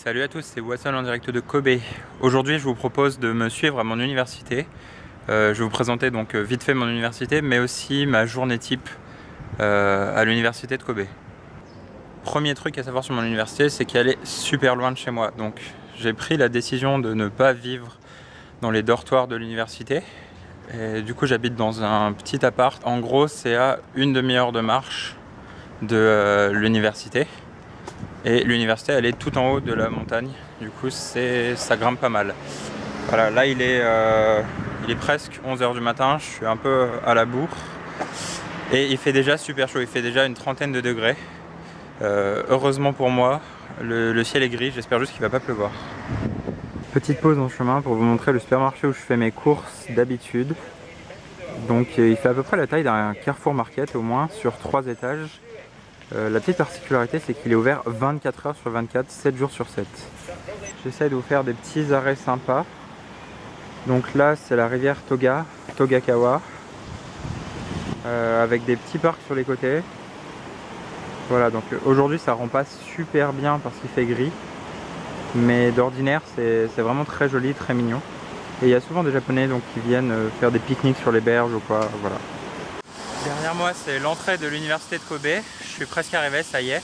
Salut à tous, c'est Watson en direct de Kobe. Aujourd'hui, je vous propose de me suivre à mon université. Je vais vous présenter donc vite fait mon université, mais aussi ma journée type à l'université de Kobe. Premier truc à savoir sur mon université, c'est qu'elle est super loin de chez moi. Donc j'ai pris la décision de ne pas vivre dans les dortoirs de l'université. Et du coup, j'habite dans un petit appart. En gros, c'est à une demi-heure de marche de l'université. Et l'université, elle est tout en haut de la montagne. Du coup, ça grimpe pas mal. Voilà, là, il est presque 11 h du matin. Je suis un peu à la bourre. Et il fait déjà super chaud. Il fait déjà une trentaine de degrés. Heureusement pour moi, le ciel est gris. J'espère juste qu'il va pas pleuvoir. Petite pause en chemin pour vous montrer le supermarché où je fais mes courses d'habitude. Donc, il fait à peu près la taille d'un Carrefour Market, au moins, sur 3 étages. La petite particularité, c'est qu'il est ouvert 24 h sur 24, 7 jours sur 7. J'essaie de vous faire des petits arrêts sympas. Donc là, c'est la rivière Togakawa, avec des petits parcs sur les côtés. Voilà, donc aujourd'hui, ça rend pas super bien parce qu'il fait gris. Mais d'ordinaire, c'est vraiment très joli, très mignon. Et il y a souvent des Japonais donc, qui viennent faire des pique-niques sur les berges ou quoi, voilà. Derrière moi, c'est l'entrée de l'université de Kobe. Je suis presque arrivé, ça y est.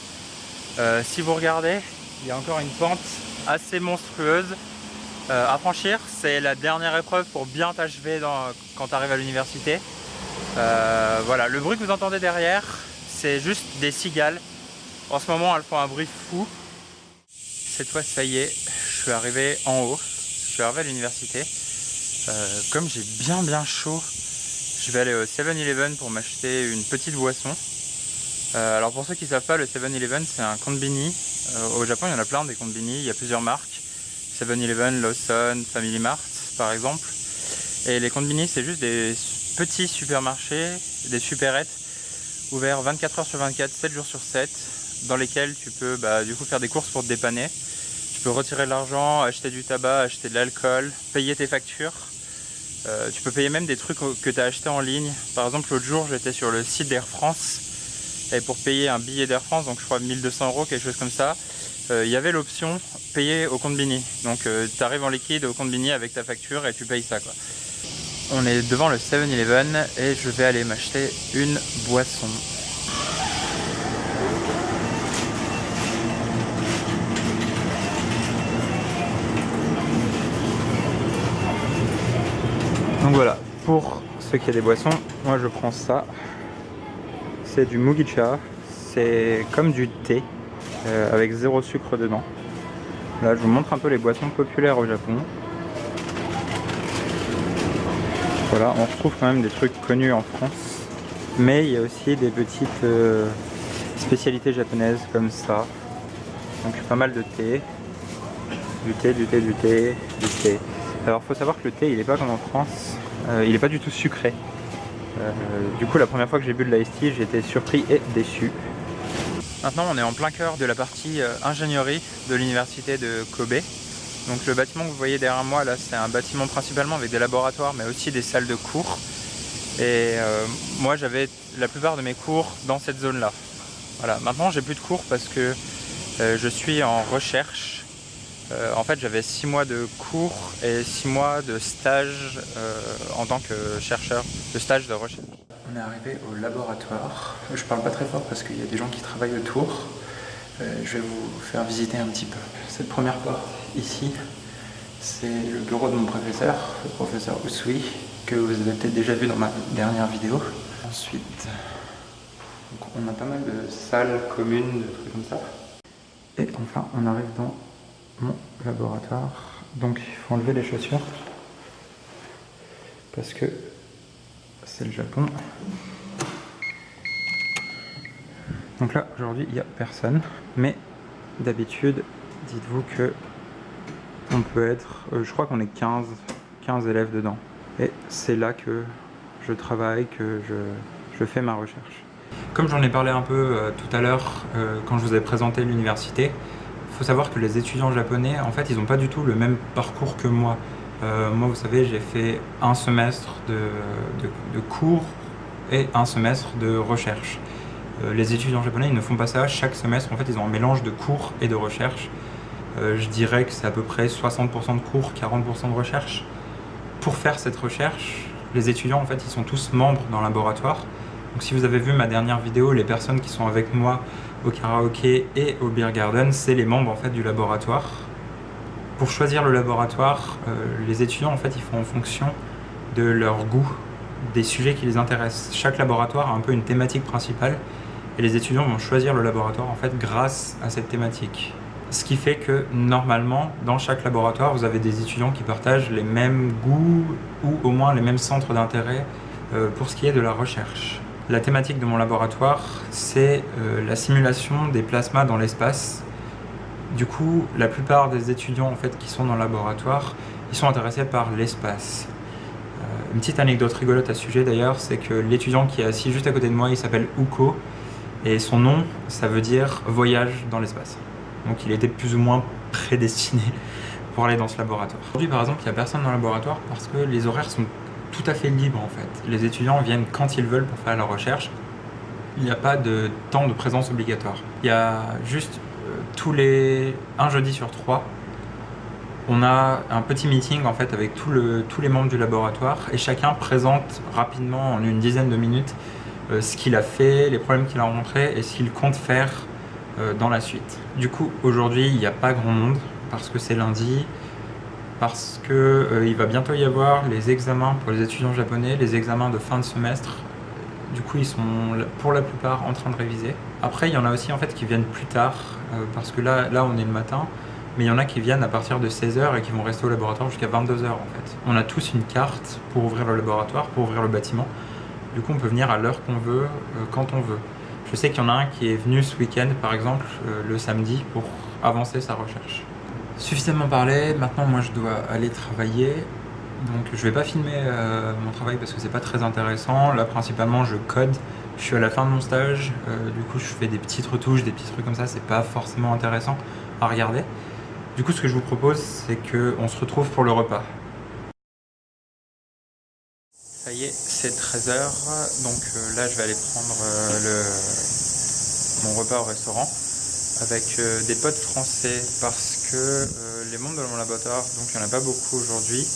Si vous regardez, il y a encore une pente assez monstrueuse à franchir. C'est la dernière épreuve pour bien t'achever quand tu arrives à l'université. Voilà, le bruit que vous entendez derrière, c'est juste des cigales. En ce moment, elles font un bruit fou. Cette fois, ça y est, je suis arrivé en haut. Je suis arrivé à l'université. Comme j'ai bien chaud, je vais aller au 7-Eleven pour m'acheter une petite boisson. Alors pour ceux qui ne savent pas, le 7-Eleven c'est un konbini. Au Japon il y en a plein des konbini, il y a plusieurs marques. 7-Eleven, Lawson, Family Mart par exemple. Et les konbini c'est juste des petits supermarchés, des supérettes ouverts 24 h sur 24, 7 jours sur 7, dans lesquels tu peux du coup faire des courses pour te dépanner. Tu peux retirer de l'argent, acheter du tabac, acheter de l'alcool, payer tes factures. Tu peux payer même des trucs que tu as acheté en ligne. Par exemple, l'autre jour, j'étais sur le site d'Air France et pour payer un billet d'Air France, donc je crois 1200 €, quelque chose comme ça, il y avait l'option payer au konbini. Donc tu arrives en liquide au konbini avec ta facture et tu payes ça, quoi. On est devant le 7-Eleven et je vais aller m'acheter une boisson. Donc voilà, pour ceux qui ont des boissons, moi je prends ça. C'est du mugicha, c'est comme du thé, avec 0 sucre dedans. Là je vous montre un peu les boissons populaires au Japon. Voilà, on retrouve quand même des trucs connus en France. Mais il y a aussi des petites spécialités japonaises comme ça. Donc pas mal de thé. Du thé. Alors faut savoir que le thé il est pas comme en France, il est pas du tout sucré. Du coup la première fois que j'ai bu de l'iced tea, j'ai été surpris et déçu. Maintenant on est en plein cœur de la partie ingénierie de l'université de Kobe. Donc le bâtiment que vous voyez derrière moi là, c'est un bâtiment principalement avec des laboratoires mais aussi des salles de cours. Et moi j'avais la plupart de mes cours dans cette zone là. Voilà, maintenant j'ai plus de cours parce que je suis en recherche. En fait j'avais 6 mois de cours et 6 mois de stage en tant que chercheur, de stage de recherche. On est arrivé au laboratoire. Je parle pas très fort parce qu'il y a des gens qui travaillent autour. Je vais vous faire visiter un petit peu. Cette première porte ici, c'est le bureau de mon professeur, le professeur Usui, que vous avez peut-être déjà vu dans ma dernière vidéo. Ensuite, donc on a pas mal de salles communes, de trucs comme ça. Et enfin on arrive dans mon laboratoire. Donc il faut enlever les chaussures parce que c'est le Japon. Donc là aujourd'hui il n'y a personne, mais d'habitude dites-vous que on peut être, je crois qu'on est 15 élèves dedans, et c'est là que je travaille, que je fais ma recherche. Comme j'en ai parlé un peu tout à l'heure quand je vous ai présenté l'université, il faut savoir que les étudiants japonais, en fait, ils n'ont pas du tout le même parcours que moi. Moi, vous savez, j'ai fait un semestre de cours et un semestre de recherche. Les étudiants japonais, ils ne font pas ça chaque semestre. En fait, ils ont un mélange de cours et de recherche. je dirais que c'est à peu près 60% de cours, 40% de recherche. Pour faire cette recherche, les étudiants en fait ils sont tous membres dans le laboratoire. Donc si vous avez vu ma dernière vidéo, les personnes qui sont avec moi au karaoké et au beer garden, c'est les membres en fait du laboratoire. Pour choisir le laboratoire, les étudiants en fait ils font en fonction de leur goût, des sujets qui les intéressent. Chaque laboratoire a un peu une thématique principale et les étudiants vont choisir le laboratoire en fait grâce à cette thématique. Ce qui fait que normalement, dans chaque laboratoire, vous avez des étudiants qui partagent les mêmes goûts ou au moins les mêmes centres d'intérêt pour ce qui est de la recherche. La thématique de mon laboratoire, c'est la simulation des plasmas dans l'espace. Du coup, la plupart des étudiants en fait, qui sont dans le laboratoire, ils sont intéressés par l'espace. Une petite anecdote rigolote à ce sujet d'ailleurs, c'est que l'étudiant qui est assis juste à côté de moi, il s'appelle Uko, et son nom, ça veut dire voyage dans l'espace. Donc il était plus ou moins prédestiné pour aller dans ce laboratoire. Aujourd'hui par exemple, il n'y a personne dans le laboratoire parce que les horaires sont tout à fait libres en fait. Les étudiants viennent quand ils veulent pour faire leur recherche. Il n'y a pas de temps de présence obligatoire. Il y a juste un jeudi sur 3, on a un petit meeting en fait avec tous les membres du laboratoire et chacun présente rapidement en une dizaine de minutes ce qu'il a fait, les problèmes qu'il a rencontrés et ce qu'il compte faire dans la suite. Du coup, aujourd'hui, il n'y a pas grand monde parce que c'est lundi, parce que il va bientôt y avoir les examens pour les étudiants japonais, les examens de fin de semestre. Du coup, ils sont pour la plupart en train de réviser. Après, il y en a aussi en fait qui viennent plus tard parce que là, on est le matin. Mais il y en a qui viennent à partir de 16h et qui vont rester au laboratoire jusqu'à 22h en fait. On a tous une carte pour ouvrir le laboratoire, pour ouvrir le bâtiment. Du coup, on peut venir à l'heure qu'on veut, quand on veut. Je sais qu'il y en a un qui est venu ce week-end, par exemple, le samedi, pour avancer sa recherche. Suffisamment parlé, maintenant moi je dois aller travailler. Donc je vais pas filmer mon travail parce que c'est pas très intéressant. Là principalement je code, je suis à la fin de mon stage, du coup je fais des petites retouches, des petits trucs comme ça, c'est pas forcément intéressant à regarder. Du coup, ce que je vous propose, c'est qu'on se retrouve pour le repas. Ça y est, c'est 13h, donc là, je vais aller prendre mon repas au restaurant avec des potes français parce que les membres de mon laboratoire, donc il n'y en a pas beaucoup aujourd'hui,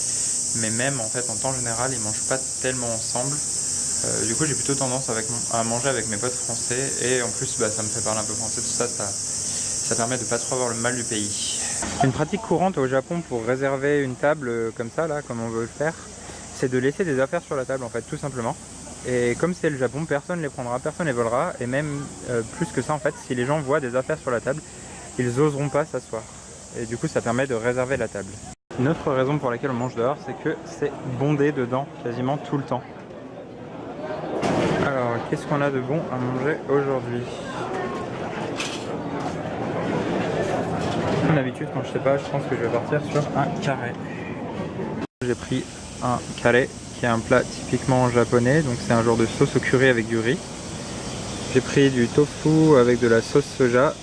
mais même en fait, en temps général, ils ne mangent pas tellement ensemble. Du coup, j'ai plutôt tendance à manger avec mes potes français et en plus, ça me fait parler un peu français, tout ça, ça permet de pas trop avoir le mal du pays. Une pratique courante au Japon pour réserver une table comme ça, là, comme on veut le faire, c'est de laisser des affaires sur la table en fait, tout simplement. Et comme c'est le Japon, personne ne les prendra, personne ne les volera. Et même plus que ça en fait, si les gens voient des affaires sur la table, ils oseront pas s'asseoir. Et du coup ça permet de réserver la table. Une autre raison pour laquelle on mange dehors, c'est que c'est bondé dedans quasiment tout le temps. Alors qu'est-ce qu'on a de bon à manger aujourd'hui? D'habitude quand je sais pas, je pense que je vais partir sur un carré. J'ai pris un carré qui est un plat typiquement japonais, donc c'est un genre de sauce au curry avec du riz. J'ai pris du tofu avec de la sauce soja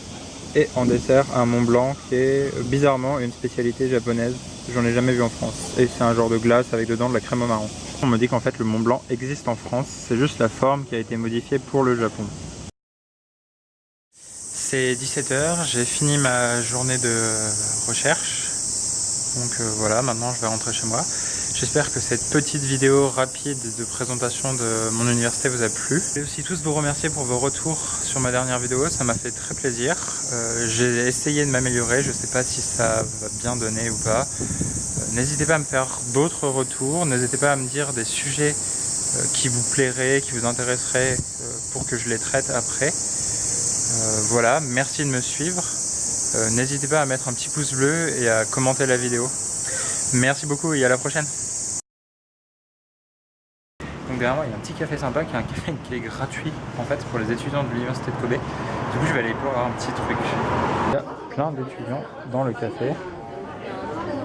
et en dessert un Mont Blanc qui est bizarrement une spécialité japonaise. J'en ai jamais vu en France et c'est un genre de glace avec dedans de la crème au marron. On me dit qu'en fait le Mont Blanc existe en France, c'est juste la forme qui a été modifiée pour le Japon. C'est 17h, j'ai fini ma journée de recherche, donc voilà, maintenant je vais rentrer chez moi. J'espère que cette petite vidéo rapide de présentation de mon université vous a plu. Je vais aussi tous vous remercier pour vos retours sur ma dernière vidéo, ça m'a fait très plaisir. J'ai essayé de m'améliorer, je ne sais pas si ça va bien donner ou pas. N'hésitez pas à me faire d'autres retours, n'hésitez pas à me dire des sujets qui vous plairaient, qui vous intéresseraient pour que je les traite après. Voilà, merci de me suivre. N'hésitez pas à mettre un petit pouce bleu et à commenter la vidéo. Merci beaucoup et à la prochaine. Donc derrière moi il y a un petit café sympa qui est un café qui est gratuit en fait pour les étudiants de l'université de Kobe. Du coup je vais aller boire un petit truc. Il y a plein d'étudiants dans le café.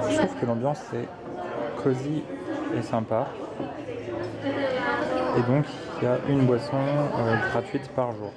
Je trouve que l'ambiance est cosy et sympa. Et donc il y a une boisson gratuite par jour.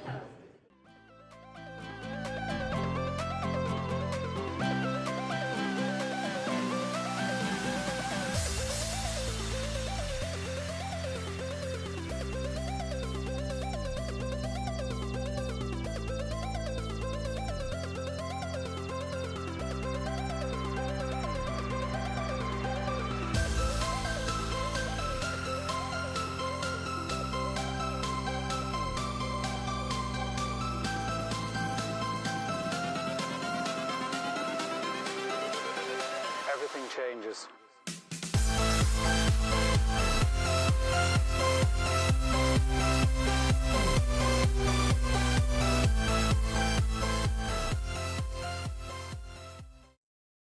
changes.